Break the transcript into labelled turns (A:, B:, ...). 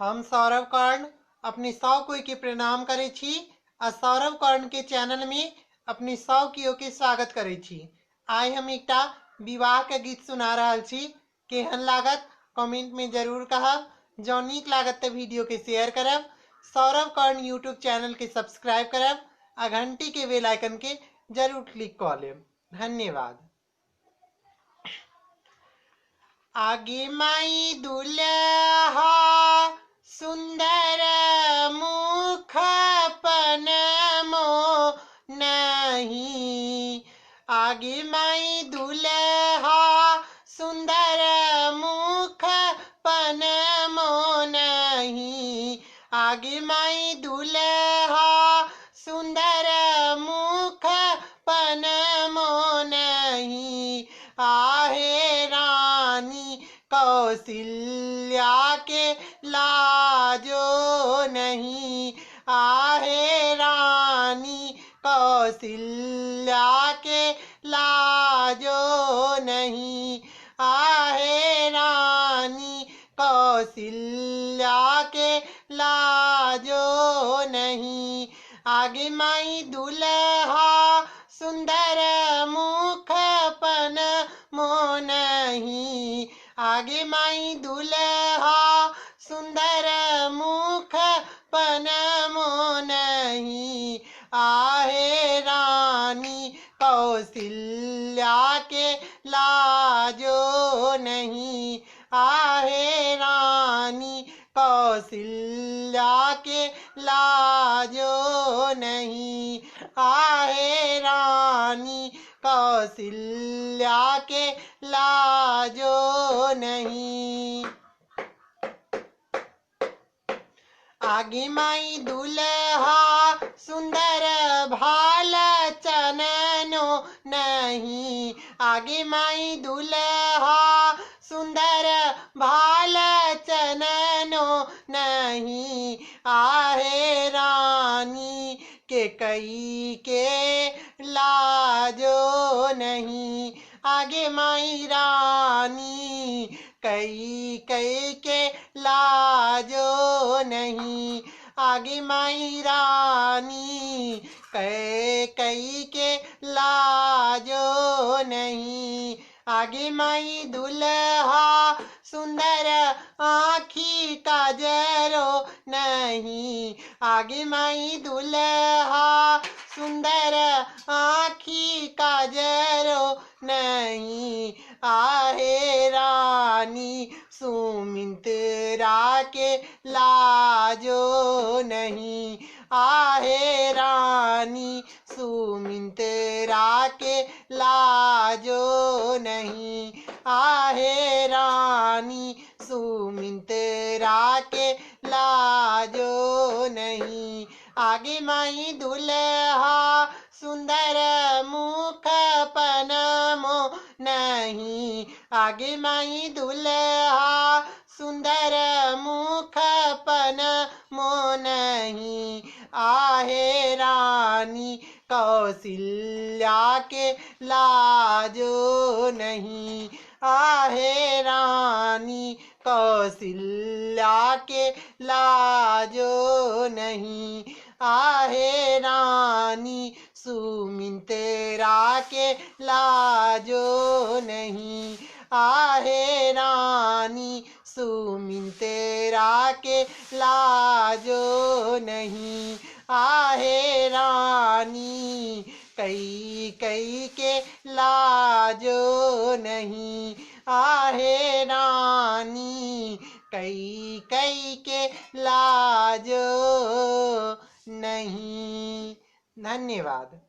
A: हम सौरभ कर्ण अपनी सौ कोई के प्रणाम करे छी आ सौरभ कर्ण के चैनल में अपनी सौ कियो के स्वागत करे छी। आइ हम एकटा विवाह के गीत सुना रहल छी। केहन लागत कमेंट में जरूर कहब। जौ नीक लागत तो वीडियो के शेयर करब। सौरभ कर्ण यूट्यूब चैनल के सब्सक्राइब करब आ घंटी के बेल आइकन के जरूर क्लिक कर लेब। धन्यवाद। आगे माई दुल्हा सुंदर मुख पनमो नहीं। आगे माई दुल्हा सुंदर मुख पनमो नहीं। आगे माई दुल्हा सुंदर मुख पनमो नहीं। आहे रानी कौशल्या के लाजो नहीं। आहे रानी कौशल्या के लाजो नहीं। आहे रानी कौशल्या के लाजो नहीं। आगे माई दुल्हा सुंदर मुख पनमो नहीं। आगे माई दुल्हा सुंदर मुख पनमो नहीं। आहे रानी कौशल्या के लाजो नहीं। आहे रानी कौशल्या के लाजो नहीं। आहे रानी कौशल्या के लाजो नहीं। आगे माई दुल्हा सुंदर भाल चननो नहीं। आगे माई दुल्हा सुंदर भाल चननो नहीं। आहे रानी के कई के लाजो नहीं। आगे माई रानी कई कई के लाजो नहीं। आगे माई रानी कई कई के लाजो नहीं। आगे माई दुल्हा सुंदर आँखी काजरो नहीं। आगे माई दुल्हा सुंदर आँखी काजरो नहीं। आहे रानी सुमित्रा के लाजो नहीं। आहे रानी सुमित्रा के लाजो नहीं। आहे रानी सुमित्रा के लाजो नहीं। आगे माई दुल्हा सुंदर मुख पनमो नहीं। आगे माई दुल्हा सुंदर मुख पनमो नहीं। आहे रानी कौशल्या के लाजो नहीं। आहे रानी कौशल्या के लाजो नहीं। आहे रानी सुमित्रा के लाजो नहीं। आहे रानी सुमित्रा के लाजो नहीं। आहे रानी कई कई के लाजो नहीं। आहे रानी कई कई के लाजो नहीं। धन्यवाद।